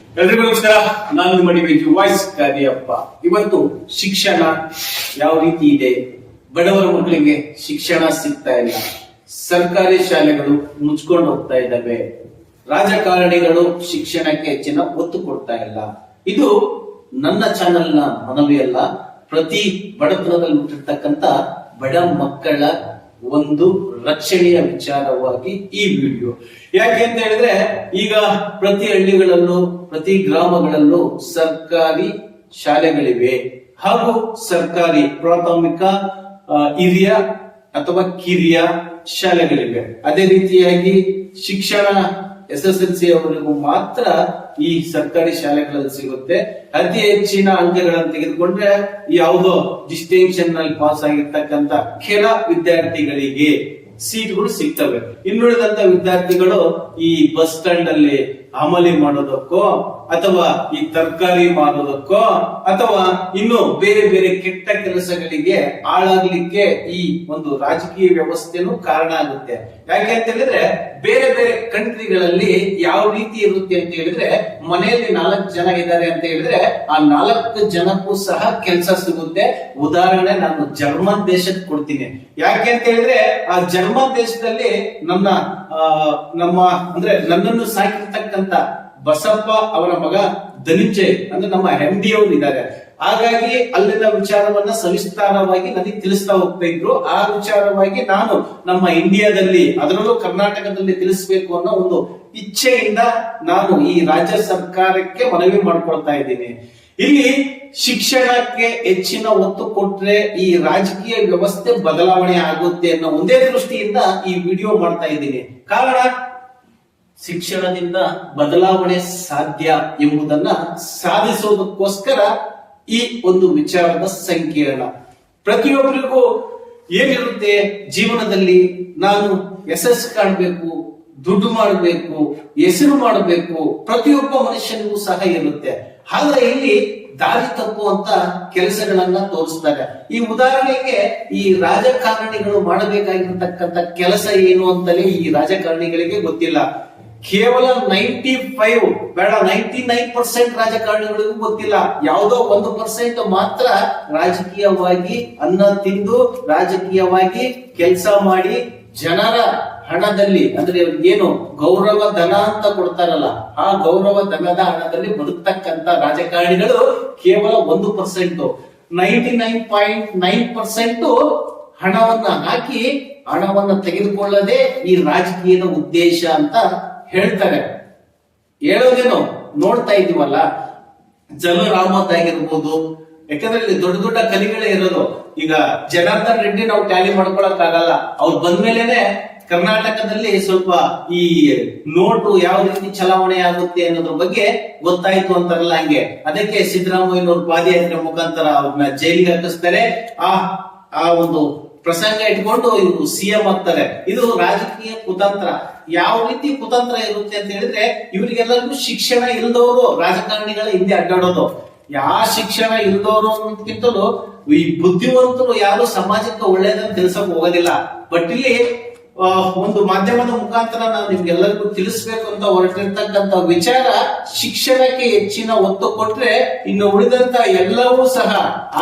ಎಲ್ರಿಗೂ ನಮಸ್ಕಾರ. ನಾನು ನಿಮ್ಮ ಡಿವಿಜಿ ವಾಯ್ಸ್ ಕಾರ್ಯಪ್ಪ. ಇವತ್ತು ಶಿಕ್ಷಣ ಯಾವ ರೀತಿ ಇದೆ, ಬಡವರ ಮಕ್ಕಳಿಗೆ ಶಿಕ್ಷಣ ಸಿಗ್ತಾ ಇಲ್ಲ, ಸರ್ಕಾರಿ ಶಾಲೆಗಳು ಮುಚ್ಕೊಂಡು ಹೋಗ್ತಾ ಇದ್ದಾವೆ, ರಾಜಕಾರಣಿಗಳು ಶಿಕ್ಷಣಕ್ಕೆ ಹೆಚ್ಚಿನ ಒತ್ತು ಕೊಡ್ತಾ ಇಲ್ಲ. ಇದು ನನ್ನ ಚಾನೆಲ್ ನ ಮನವಿಯಲ್ಲ, ಪ್ರತಿ ಬಡತನದಲ್ಲಿ ಹುಟ್ಟಿರ್ತಕ್ಕಂತ ಬಡ ಮಕ್ಕಳ ಒಂದು ರಕ್ಷಣೆಯ ವಿಚಾರವಾಗಿ ಈ ವಿಡಿಯೋ. ಯಾಕೆ ಅಂತ ಹೇಳಿದ್ರೆ ಈಗ ಪ್ರತಿ ಹಳ್ಳಿಗಳಲ್ಲೂ ಪ್ರತಿ ಗ್ರಾಮಗಳಲ್ಲೂ ಸರ್ಕಾರಿ ಶಾಲೆಗಳಿವೆ ಹಾಗೂ ಸರ್ಕಾರಿ ಪ್ರಾಥಮಿಕ ಹಿರಿಯ ಅಥವಾ ಕಿರಿಯ ಶಾಲೆಗಳಿವೆ. ಅದೇ ರೀತಿಯಾಗಿ ಶಿಕ್ಷಣ SSLC ಅವರಿಗೂ ಮಾತ್ರ ಈ ಸರ್ಕಾರಿ ಶಾಲೆಗಳಲ್ಲಿ ಸಿಗುತ್ತೆ. ಅತಿ ಹೆಚ್ಚಿನ ಅಂಕಗಳನ್ನು ತೆಗೆದುಕೊಂಡ್ರೆ ಯಾವುದೋ ಡಿಸ್ಟಿಂಕ್ಷನ್ ನಲ್ಲಿ ಪಾಸ್ ಆಗಿರ್ತಕ್ಕಂತ ಕೆಲ ವಿದ್ಯಾರ್ಥಿಗಳಿಗೆ ಸೀಟ್ಗಳು ಸಿಗ್ತವೆ. ಇನ್ನುಳಿದಂತ ವಿದ್ಯಾರ್ಥಿಗಳು ಈ ಬಸ್ ಸ್ಟ್ಯಾಂಡ್ ಅಲ್ಲಿ ಅಮಲಿ ಮಾಡೋದಕ್ಕೋ ಅಥವಾ ಈ ತರಕಾರಿ ಮಾರೋದಕ್ಕೋ ಅಥವಾ ಇನ್ನು ಬೇರೆ ಬೇರೆ ಕೆಟ್ಟ ಕೆಲಸಗಳಿಗೆ ಹಾಳಾಗ್ಲಿಕ್ಕೆ ಈ ಒಂದು ರಾಜಕೀಯ ವ್ಯವಸ್ಥೆನೂ ಕಾರಣ ಆಗುತ್ತೆ. ಯಾಕೆ ಅಂತ ಹೇಳಿದ್ರೆ ಬೇರೆ ಬೇರೆ ಕಂಟ್ರಿಗಳಲ್ಲಿ ಯಾವ ರೀತಿ ಇರುತ್ತೆ ಅಂತ ಹೇಳಿದ್ರೆ, ಮನೆಯಲ್ಲಿ 4 ಜನ ಇದ್ದಾರೆ ಅಂತ ಹೇಳಿದ್ರೆ ಆ 4 ಜನಕ್ಕೂ ಸಹ ಕೆಲಸ ಸಿಗುತ್ತೆ. ಉದಾಹರಣೆ ನಾನು ಜರ್ಮನ್ ದೇಶಕ್ಕೆ ಕೊಡ್ತೀನಿ. ಯಾಕೆ ಅಂತ ಹೇಳಿದ್ರೆ ಆ ಜರ್ಮನ್ ದೇಶದಲ್ಲಿ ನಮ್ಮ ಅಂದ್ರೆ ನನ್ನನ್ನು ಸಾಕಿರ್ತಕ್ಕಂತ ಬಸಪ್ಪ ಅವರ ಮಗ ಧನಂಜಯ್ ಅಂದ್ರೆ ನಮ್ಮ MD ಅವರು ಇದ್ದಾರೆ. ಹಾಗಾಗಿ ಅಲ್ಲಿನ ವಿಚಾರವನ್ನ ಸವಿಸ್ತಾರವಾಗಿ ನನಗೆ ತಿಳಿಸ್ತಾ ಹೋಗ್ತಾ ಇದ್ರು. ಆ ವಿಚಾರವಾಗಿ ನಾನು ನಮ್ಮ ಇಂಡಿಯಾದಲ್ಲಿ ಅದರಲ್ಲೂ ಕರ್ನಾಟಕದಲ್ಲಿ ತಿಳಿಸಬೇಕು ಅನ್ನೋ ಒಂದು ಇಚ್ಛೆಯಿಂದ ನಾನು ಈ ರಾಜ್ಯ ಸರ್ಕಾರಕ್ಕೆ ಮನವಿ ಮಾಡ್ಕೊಳ್ತಾ ಇದ್ದೀನಿ. ಇಲ್ಲಿ ಶಿಕ್ಷಣಕ್ಕೆ ಹೆಚ್ಚಿನ ಒತ್ತು ಕೊಟ್ರೆ ಈ ರಾಜಕೀಯ ವ್ಯವಸ್ಥೆ ಬದಲಾವಣೆ ಆಗುತ್ತೆ ಅನ್ನೋ ಒಂದೇ ದೃಷ್ಟಿಯಿಂದ ಈ ವಿಡಿಯೋ ಮಾಡ್ತಾ ಇದ್ದೀನಿ. ಕಾರಣ, ಶಿಕ್ಷಣದಿಂದ ಬದಲಾವಣೆ ಸಾಧ್ಯ ಎಂಬುದನ್ನ ಸಾಧಿಸೋದಕ್ಕೋಸ್ಕರ ಈ ಒಂದು ವಿಚಾರದ ಸಂಕೀರ್ಣ. ಪ್ರತಿಯೊಬ್ಬರಿಗೂ ಏನಿರುತ್ತೆ ಜೀವನದಲ್ಲಿ, ನಾನು ಯಶಸ್ಸು ಕಾಣಬೇಕು, ದುಡ್ಡು ಮಾಡಬೇಕು, ಹೆಸರು ಮಾಡಬೇಕು, ಪ್ರತಿಯೊಬ್ಬ ಮನುಷ್ಯನಿಗೂ ಸಹ ಇರುತ್ತೆ. ಆದ್ರೆ ಇಲ್ಲಿ ದಾರಿ ತಪ್ಪುವಂತ ಕೆಲಸಗಳನ್ನ ತೋರಿಸ್ತಾರೆ. ಈ ಉದಾಹರಣೆಗೆ ಈ ರಾಜಕಾರಣಿಗಳು ಮಾಡಬೇಕಾಗಿರ್ತಕ್ಕಂಥ ಕೆಲಸ ಏನು ಅಂತಲೇ ಈ ರಾಜಕಾರಣಿಗಳಿಗೆ ಗೊತ್ತಿಲ್ಲ. ಕೇವಲ 95 ಬೇಡ 99% ರಾಜಕಾರಣಿಗಳಿಗೂ ಗೊತ್ತಿಲ್ಲ. ಯಾವುದೋ 1% ಮಾತ್ರ ರಾಜಕೀಯವಾಗಿ ಅನ್ನ ತಿಂದು ರಾಜಕೀಯವಾಗಿ ಕೆಲಸ ಮಾಡಿ ಜನರ ಹಣದಲ್ಲಿ, ಅಂದ್ರೆ ಏನು ಗೌರವ ಧನ ಅಂತ ಕೊಡ್ತಾರಲ್ಲ, ಆ ಗೌರವ ಧನದ ಹಣದಲ್ಲಿ ಬದುಕ್ತಕ್ಕಂತ ರಾಜಕಾರಣಿಗಳು ಕೇವಲ 1%. 99.9% ಹಣವನ್ನ ಹಾಕಿ ಹಣವನ್ನ ತೆಗೆದುಕೊಳ್ಳದೆ ಈ ರಾಜಕೀಯದ ಉದ್ದೇಶ ಅಂತ ಹೇಳ್ತಾರೆ. ಹೇಳೋದೇನು ನೋಡ್ತಾ ಇದೀವಲ್ಲ, ಜಮೀರ್ ಅಹಮದ್ ಆಗಿರ್ಬೋದು. ಯಾಕಂದ್ರೆ ಇಲ್ಲಿ ದೊಡ್ಡ ದೊಡ್ಡ ಕಲಿಗಳೇ ಇರೋದು. ಈಗ ಜನಾರ್ದನ್ ರೆಡ್ಡಿ ನಾವು ಟ್ಯಾಲಿ ಮಾಡ್ಕೊಳಕ್ ಆಗಲ್ಲ. ಅವ್ರು ಬಂದ್ಮೇಲೆನೆ ಕರ್ನಾಟಕದಲ್ಲಿ ಸ್ವಲ್ಪ ಈ ನೋಟು ಯಾವ ರೀತಿ ಚಲಾವಣೆ ಆಗುತ್ತೆ ಅನ್ನೋದ್ರ ಬಗ್ಗೆ ಗೊತ್ತಾಯ್ತು ಅಂತಾರಲ್ಲ, ಹಂಗೆ ಅದಕ್ಕೆ ಸಿದ್ದರಾಮಯ್ಯನವ್ರ ಪಾದಯಾತ್ರೆ ಮುಖಾಂತರ ಅವ್ರನ್ನ ಜೈಲಿಗೆ ಹಾಕಿಸ್ತಾರೆ. ಆ ಒಂದು ಪ್ರಸಂಗ ಇಟ್ಕೊಂಡು ಇವರು CM ಆಗ್ತಾರೆ. ಇದು ರಾಜಕೀಯ ಕುತಂತ್ರ. ಯಾವ ರೀತಿ ಕುತಂತ್ರ ಇರುತ್ತೆ ಅಂತ ಹೇಳಿದ್ರೆ, ಇವರಿಗೆಲ್ಲರಿಗೂ ಶಿಕ್ಷಣ ಇಲ್ದವರು ರಾಜಕಾರಣಿಗಳ ಹಿಂದೆ ಅಡ್ಡಾಡೋದು. ಯಾವ ಶಿಕ್ಷಣ ಇಲ್ದವರು ಅನ್ನೋದಕ್ಕಿಂತಲೂ ಈ ಬುದ್ಧಿವಂತರು ಯಾರು ಸಮಾಜಕ್ಕೆ ಒಳ್ಳೇದನ್ನ ತಿಳ್ಸಕ್ ಹೋಗೋದಿಲ್ಲ. ಬಟ್ ಇಲ್ಲಿ ಒಂದು ಮಾಧ್ಯಮದ ಮುಖಾಂತರ ನಾವು ನಿಮ್ಗೆಲ್ಲರಿಗೂ ತಿಳಿಸ್ಬೇಕು ಅಂತ ಹೊರಟಿರ್ತಕ್ಕಂಥ ವಿಚಾರ, ಶಿಕ್ಷಣಕ್ಕೆ ಹೆಚ್ಚಿನ ಒತ್ತು ಕೊಟ್ರೆ ಇನ್ನು ಉಳಿದಂತ ಎಲ್ಲವೂ ಸಹ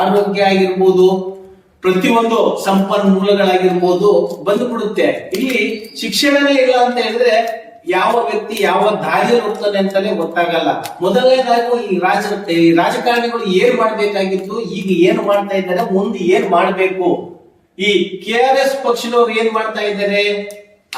ಆರೋಗ್ಯ ಆಗಿರ್ಬೋದು, ಪ್ರತಿಯೊಂದು ಸಂಪನ್ಮೂಲಗಳಾಗಿರ್ಬೋದು ಬಂದುಬಿಡುತ್ತೆ. ಇಲ್ಲಿ ಶಿಕ್ಷಣನೇ ಇಲ್ಲ ಅಂತ ಹೇಳಿದ್ರೆ ಯಾವ ವ್ಯಕ್ತಿ ಯಾವ ದಾರಿಯಲ್ಲಿ ಹೋಗ್ತಾನೆ ಅಂತಾನೆ ಗೊತ್ತಾಗಲ್ಲ. ಮೊದಲನೇದಾಗಿ ಈ ರಾಜಕಾರಣಿಗಳು ಏನ್ ಮಾಡ್ಬೇಕಾಗಿತ್ತು, ಈಗ ಏನ್ ಮಾಡ್ತಾ ಇದ್ದಾರೆ, ಮುಂದೆ ಏನ್ ಮಾಡ್ಬೇಕು, ಈ KRS ಪಕ್ಷದವ್ರು ಏನ್ ಮಾಡ್ತಾ ಇದ್ದಾರೆ,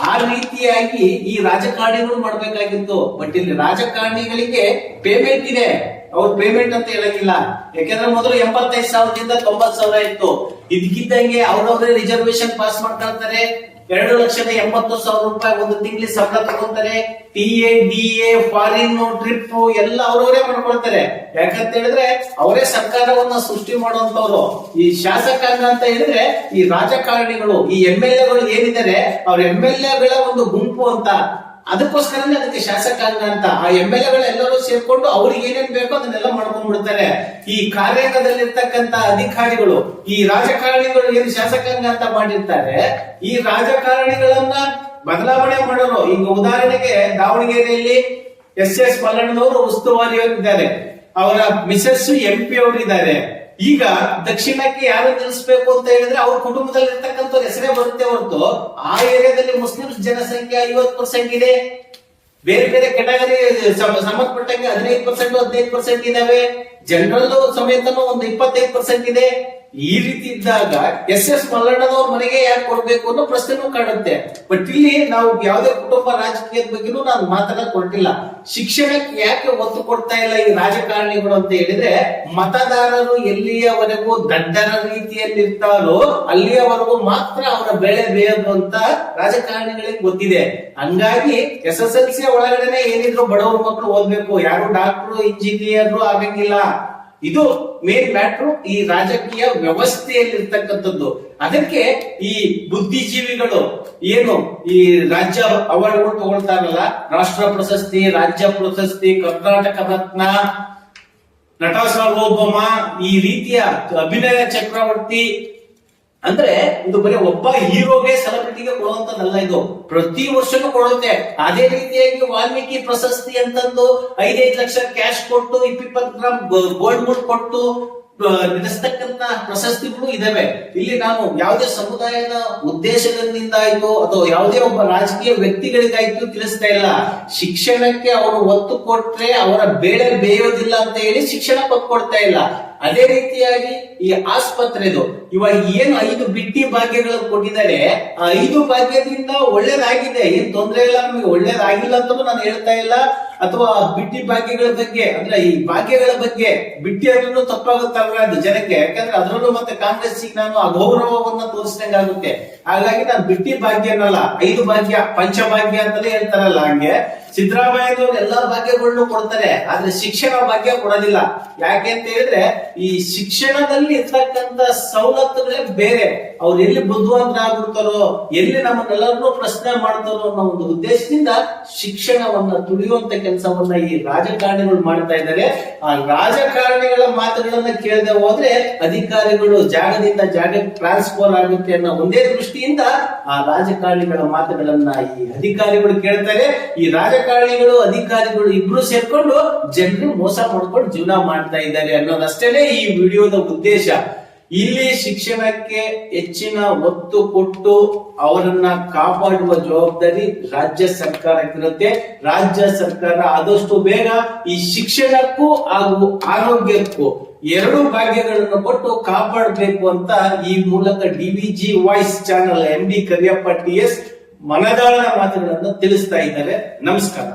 ಆ ರೀತಿಯಾಗಿ ಈ ರಾಜಕಾರಣಿಗಳು ಮಾಡ್ಬೇಕಾಗಿತ್ತು. ಬಟ್ ಇಲ್ಲಿ ರಾಜಕಾರಣಿಗಳಿಗೆ ಪೇಮೆಂಟ್ ಇದೆ, ಅವ್ರ ಪೇಮೆಂಟ್ ಅಂತ ಹೇಳಂಗಿಲ್ಲ. ಯಾಕಂದ್ರೆ ಮೊದಲು 85,000ದಿಂದ 90,000 ಇತ್ತು. ಇದಕ್ಕಿದ್ದಂಗೆ ಅವ್ರವ್ರೆ ರಿಸರ್ವೇಶನ್ ಪಾಸ್ ಮಾಡ್ಕೊಳ್ತಾರೆ. 2,80,000 ರೂಪಾಯಿ ಒಂದು ತಿಂಗಳಿಗೆ ಸಂಬಳ ತಗೊಂತಾರೆ. TA, DA, ಫಾರಿನ್ ಟ್ರಿಪ್ ಎಲ್ಲ ಅವ್ರವರೇ ಮಾಡ್ಕೊಳ್ತಾರೆ. ಯಾಕಂತ ಹೇಳಿದ್ರೆ ಅವರೇ ಸರ್ಕಾರವನ್ನ ಸೃಷ್ಟಿ ಮಾಡುವಂತವ್ರು. ಈ ಶಾಸಕಾಂಗ ಅಂತ ಹೇಳಿದ್ರೆ ಈ ರಾಜಕಾರಣಿಗಳು, ಈ MLAಗಳು ಏನಿದ್ದಾರೆ ಅವ್ರ MLAಗಳ ಒಂದು ಗುಂಪು ಅಂತ. ಅದಕ್ಕೋಸ್ಕರನೇ ಅದಕ್ಕೆ ಶಾಸಕಾಂಗ ಅಂತ. ಆ MLAಗಳೆಲ್ಲರೂ ಸೇರ್ಕೊಂಡು ಅವ್ರಿಗೆ ಏನೇನ್ ಬೇಕೋ ಅದನ್ನೆಲ್ಲ ಮಾಡ್ಕೊಂಡ್ಬಿಡ್ತಾರೆ. ಈ ಕಾರ್ಯಾಂಗದಲ್ಲಿರ್ತಕ್ಕಂತ ಅಧಿಕಾರಿಗಳು, ಈ ರಾಜಕಾರಣಿಗಳು ಏನು ಶಾಸಕಾಂಗ ಅಂತ ಮಾಡಿರ್ತಾರೆ, ಈ ರಾಜಕಾರಣಿಗಳನ್ನ ಬದಲಾವಣೆ ಮಾಡೋರು. ಈಗ ಉದಾಹರಣೆಗೆ ದಾವಣಗೆರೆಯಲ್ಲಿ ಎಸ್ ಮಲ್ಲಣ್ಣನವರು ಉಸ್ತುವಾರಿ ಇದ್ದಾರೆ, ಅವರ ಮಿಸಸ್ MP ಅವರು ಇದ್ದಾರೆ. ಈಗ ದಕ್ಷಿಣಕ್ಕೆ ಯಾರು ನಿಲ್ಲಿಸಬೇಕು ಅಂತ ಹೇಳಿದ್ರೆ ಅವ್ರ ಕುಟುಂಬದಲ್ಲಿ ಇರ್ತಕ್ಕಂಥ ಹೆಸರೇ ಬರುತ್ತೆ ಹೊರತು ಆ ಏರಿಯಾದಲ್ಲಿ ಮುಸ್ಲಿಂ ಜನಸಂಖ್ಯೆ 50% ಇದೆ. ಬೇರೆ ಬೇರೆ ಕೆಟಗರಿ ಸಂಬಂಧಪಟ್ಟಂಗೆ 15% 15% ಇದಾವೆ. ಜನರಲ್ ಸಮೇತನೂ ಒಂದು 25% ಇದೆ. ಈ ರೀತಿ ಇದ್ದಾಗ ಎಸ್ ಮಲ್ಲಣ್ಣನವ್ರ ಮನೆಗೆ ಯಾಕೆ ಕೊಡ್ಬೇಕು ಅನ್ನೋ ಪ್ರಶ್ನೆನೂ ಕಾಡುತ್ತೆ. ಬಟ್ ಇಲ್ಲಿ ನಾವು ಯಾವುದೇ ಕುಟುಂಬ ರಾಜಕೀಯದ ಬಗ್ಗೆನೂ ನಾನು ಮಾತನ್ನ ಕೊಟ್ಟಿಲ್ಲ. ಶಿಕ್ಷಣಕ್ಕೆ ಯಾಕೆ ಒತ್ತು ಕೊಡ್ತಾ ಇಲ್ಲ ಈ ರಾಜಕಾರಣಿಗಳು ಅಂತ ಹೇಳಿದ್ರೆ, ಮತದಾರರು ಎಲ್ಲಿಯವರೆಗೂ ದಡ್ಡರ ರೀತಿಯಲ್ಲಿ ಇರ್ತಾರೋ ಅಲ್ಲಿಯವರೆಗೂ ಮಾತ್ರ ಅವರ ಬೆಳೆ ಬೇಯೋದು ಅಂತ ರಾಜಕಾರಣಿಗಳಿಗೆ ಗೊತ್ತಿದೆ. ಹಂಗಾಗಿ SSLC ಒಳಗಡೆನೆ ಏನಿದ್ರು ಬಡವರ ಮಕ್ಕಳು ಓದ್ಬೇಕು, ಯಾರು ಡಾಕ್ಟರ್ ಇಂಜಿನಿಯರ್ ಆಗಂಗಿಲ್ಲ. ಇದು ಮೇನ್ ಮ್ಯಾಟ್ರು ಈ ರಾಜಕೀಯ ವ್ಯವಸ್ಥೆಯಲ್ಲಿ ಇರ್ತಕ್ಕಂಥದ್ದು. ಅದಕ್ಕೆ ಈ ಬುದ್ಧಿಜೀವಿಗಳು ಏನು ಈ ರಾಜ್ಯ ಅವಾರ್ಡ್ಗಳು ತಗೊಳ್ತಾರಲ್ಲ, ರಾಷ್ಟ್ರ ಪ್ರಶಸ್ತಿ, ರಾಜ್ಯ ಪ್ರಶಸ್ತಿ, ಕರ್ನಾಟಕ ರತ್ನ, ನಟ ಸಾರ್ವಭೌಮ, ಈ ರೀತಿಯ ಅಭಿನಯ ಚಕ್ರವರ್ತಿ ಅಂದ್ರೆ ಇದು ಬರೀ ಒಬ್ಬ ಹೀರೋಗೆ ಸೆಲೆಬ್ರಿಟಿಗೆ ಕೊಡುವಂತದ್ದಲ್ಲ, ಇದು ಪ್ರತಿ ವರ್ಷನೂ ಕೊಡುತ್ತೆ. ಅದೇ ರೀತಿಯಾಗಿ ವಾಲ್ಮೀಕಿ ಪ್ರಶಸ್ತಿ ಅಂತಂದು 5 ಲಕ್ಷ ಕ್ಯಾಶ್ ಕೊಟ್ಟು 20 ಗ್ರಾಮ್ ಗೋಲ್ಡ್ ಕೊಟ್ಟು ನಡೆಸ್ತಕ್ಕಂತ ಪ್ರಶಸ್ತಿಗಳು ಇದಾವೆ. ಇಲ್ಲಿ ನಾನು ಯಾವುದೇ ಸಮುದಾಯದ ಉದ್ದೇಶದಿಂದ ಆಯ್ತು ಅಥವಾ ಯಾವುದೇ ಒಬ್ಬ ರಾಜಕೀಯ ವ್ಯಕ್ತಿಗಳಿಗಾಯ್ತು ತಿಳಿಸ್ತಾ ಇಲ್ಲ. ಶಿಕ್ಷಣಕ್ಕೆ ಅವರು ಒತ್ತು ಕೊಟ್ರೆ ಅವರ ಬೇಳೆ ಬೇಯೋದಿಲ್ಲ ಅಂತ ಹೇಳಿ ಶಿಕ್ಷಣ ಒತ್ತು ಕೊಡ್ತಾ ಇಲ್ಲ. ಅದೇ ರೀತಿಯಾಗಿ ಈ ಆಸ್ಪತ್ರೆದು ಇವಾಗ ಏನು 5 ಬಿಟ್ಟಿ ಭಾಗ್ಯಗಳು ಕೊಟ್ಟಿದ್ದಾರೆ, ಆ 5 ಭಾಗ್ಯದಿಂದ ಒಳ್ಳೇದಾಗಿದೆ, ಏನ್ ತೊಂದರೆ ಇಲ್ಲ, ನಮಗೆ ಒಳ್ಳೇದಾಗಿಲ್ಲ ಅಂತ ನಾನು ಹೇಳ್ತಾ ಇಲ್ಲ. ಅಥವಾ ಬಿಟ್ಟಿ ಭಾಗ್ಯಗಳ ಬಗ್ಗೆ ಅಂದ್ರೆ ಈ ಭಾಗ್ಯಗಳ ಬಗ್ಗೆ ಬಿಟ್ಟಿ ಅದನ್ನು ತಪ್ಪಾಗುತ್ತಲ್ವ ಅದು ಜನಕ್ಕೆ, ಯಾಕಂದ್ರೆ ಅದರಲ್ಲೂ ಮತ್ತೆ ಕಾಂಗ್ರೆಸ್ ನಾನು ಅಗೌರವವನ್ನ ತೋರಿಸಿದಂಗಾಗುತ್ತೆ. ಹಾಗಾಗಿ ನಾನು ಬಿಟ್ಟಿ ಭಾಗ್ಯ ಅನ್ನಲ್ಲ, 5 ಭಾಗ್ಯ ಪಂಚಭಾಗ್ಯ ಅಂತಲೇ ಹೇಳ್ತಾರಲ್ಲ, ಹಂಗೆ ಸಿದ್ದರಾಮಯ್ಯನವರು ಎಲ್ಲಾ ಭಾಗ್ಯಗಳನ್ನು ಕೊಡ್ತಾರೆ, ಆದ್ರೆ ಶಿಕ್ಷಣ ಭಾಗ್ಯ ಕೊಡೋದಿಲ್ಲ. ಯಾಕೆ ಅಂತ ಹೇಳಿದ್ರೆ ಈ ಶಿಕ್ಷಣದಲ್ಲಿ ಇರ್ತಕ್ಕಂತ ಸವಲತ್ತುಗಳೇ ಬೇರೆ. ಅವ್ರು ಎಲ್ಲಿ ಬುದ್ಧಿವಂತರಾಗ್ಬಿಡ್ತಾರೋ, ಎಲ್ಲಿ ನಮ್ಮನ್ನೆಲ್ಲರನ್ನೂ ಪ್ರಶ್ನೆ ಮಾಡ್ತಾರೋ ಅನ್ನೋ ಒಂದು ಉದ್ದೇಶದಿಂದ ಶಿಕ್ಷಣವನ್ನ ತುಳಿಯುವಂತ ಕೆಲಸವನ್ನ ಈ ರಾಜಕಾರಣಿಗಳು ಮಾಡ್ತಾ ಇದ್ದಾರೆ. ಆ ರಾಜಕಾರಣಿಗಳ ಮಾತುಗಳನ್ನ ಕೇಳದೆ ಹೋದ್ರೆ ಅಧಿಕಾರಿಗಳು ಜಾಗದಿಂದ ಜಾಗಕ್ಕೆ ಟ್ರಾನ್ಸ್ಫರ್ ಆಗುತ್ತೆ ಅನ್ನೋ ಒಂದೇ ದೃಷ್ಟಿಯಿಂದ ಆ ರಾಜಕಾರಣಿಗಳ ಮಾತುಗಳನ್ನ ಈ ಅಧಿಕಾರಿಗಳು ಕೇಳ್ತಾರೆ. ಈ ರಾಜಕಾರಣಿಗಳು ಅಧಿಕಾರಿಗಳು ಇಬ್ರು ಸೇರ್ಕೊಂಡು ಜನರು ಮೋಸ ಮಾಡ್ಕೊಂಡು ಜೀವನ ಮಾಡ್ತಾ ಇದ್ದಾರೆ ಅನ್ನೋದಷ್ಟೇನೆ ಈ ವಿಡಿಯೋದ ಉದ್ದೇಶ. ಇಲ್ಲಿ ಶಿಕ್ಷಣಕ್ಕೆ ಹೆಚ್ಚಿನ ಒತ್ತು ಕೊಟ್ಟು ಅವರನ್ನ ಕಾಪಾಡುವ ಜವಾಬ್ದಾರಿ ರಾಜ್ಯ ಸರ್ಕಾರಕ್ಕಿರುತ್ತೆ. ರಾಜ್ಯ ಸರ್ಕಾರ ಆದಷ್ಟು ಬೇಗ ಈ ಶಿಕ್ಷಣಕ್ಕೂ ಹಾಗೂ ಆರೋಗ್ಯಕ್ಕೂ 2 ಭಾಗ್ಯಗಳನ್ನು ಕೊಟ್ಟು ಕಾಪಾಡಬೇಕು ಅಂತ ಈ ಮೂಲಕ DVG voice channel MD Kariyappa TS ಮನದಾಳದ ಮಾತುಗಳನ್ನು ತಿಳಿಸ್ತಾ ಇದ್ದಾರೆ. ನಮಸ್ಕಾರ.